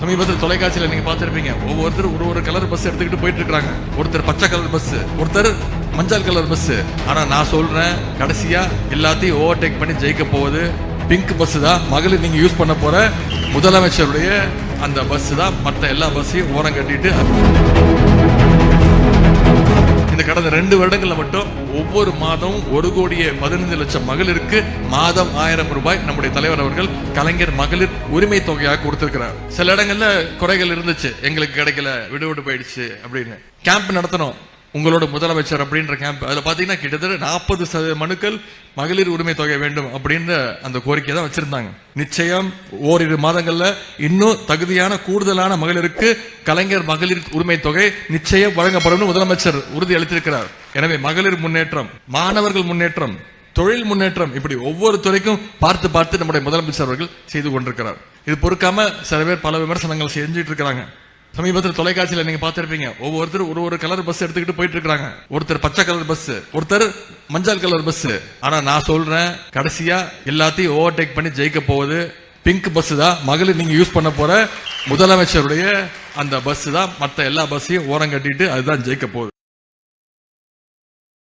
சமீபத்தில் தொலைக்காட்சியில் நீங்க பார்த்திருப்பீங்க, ஒவ்வொருத்தர் ஒரு கலர் பஸ் எடுத்துக்கிட்டு போயிட்டு இருக்காங்க. ஒருத்தர் பச்சை கலர் பஸ், ஒருத்தர் மஞ்சள் கலர் பஸ். ஆனா நான் சொல்றேன், கடைசியா எல்லாத்தையும் ஓவர்டேக் பண்ணி ஜெயிக்க போவது பிங்க் பஸ் தான். மகளிர் நீங்க யூஸ் பண்ண போற முதலமைச்சருடைய அந்த பஸ் தான். மற்ற எல்லா பஸ்ஸையும் ஓரம் கட்டிட்டு இந்த கடந்த 2 வருடங்கள்ல மட்டும் ஒவ்வொரு மாதம் 1,15,00,000 மகளிருக்கு மாதம் 1000 ரூபாய் நம்முடைய தலைவர் அவர்கள் கலைஞர் மகளிர் உரிமை தொகையாக கொடுத்திருக்கிறார். சில இடங்கள்ல குறைகள் இருந்துச்சு, எங்களுக்கு கிடைக்கல, விடுவிட்டு போயிடுச்சு அப்படின்னு. கேம்ப் நடத்தணும், உங்களோட முதலமைச்சர் அப்படின்ற கேம்ப். அதுல பாத்தீங்கன்னா கிட்டத்தட்ட 40% மனுக்கள் மகளிர் உரிமை தொகை வேண்டும் அப்படின்ற அந்த கோரிக்கை தான் வச்சிருந்தாங்க. நிச்சயம் ஓரிரு மாதங்கள்ல இன்னும் தகுதியான கூடுதலான மகளிருக்கு கலைஞர் மகளிர் உரிமை தொகை நிச்சயம் வழங்கப்படும் முதலமைச்சர் உறுதி அளித்திருக்கிறார். எனவே மகளிர் முன்னேற்றம், மாணவர்கள் முன்னேற்றம், தொழில் முன்னேற்றம், இப்படி ஒவ்வொரு துறைக்கும் பார்த்து நம்முடைய முதலமைச்சர் அவர்கள் செய்து கொண்டிருக்கிறார். இது பொறுக்காம சில பேர் பல விமர்சனங்கள் செஞ்சுட்டு இருக்கிறாங்க. சமீபத்தில் தொலைக்காட்சியில் நீங்க பார்த்திருப்பீங்க, ஒவ்வொருத்தர் ஒரு கலர் பஸ் எடுத்துக்கிட்டு போயிட்டு இருக்காங்க. ஒருத்தர் பச்சை கலர் பஸ், ஒருத்தர் மஞ்சள் கலர் பஸ். ஆனா நான் சொல்றேன், கடைசியா எல்லாத்தையும் ஓவர்டேக் பண்ணி ஜெயிக்க போவது பிங்க் பஸ் தான். மகளிர் நீங்க யூஸ் பண்ண போற முதலமைச்சருடைய அந்த பஸ் தான். மற்ற எல்லா பஸ்ஸையும் ஓரம் கட்டிட்டு அதுதான் ஜெயிக்க போகுது.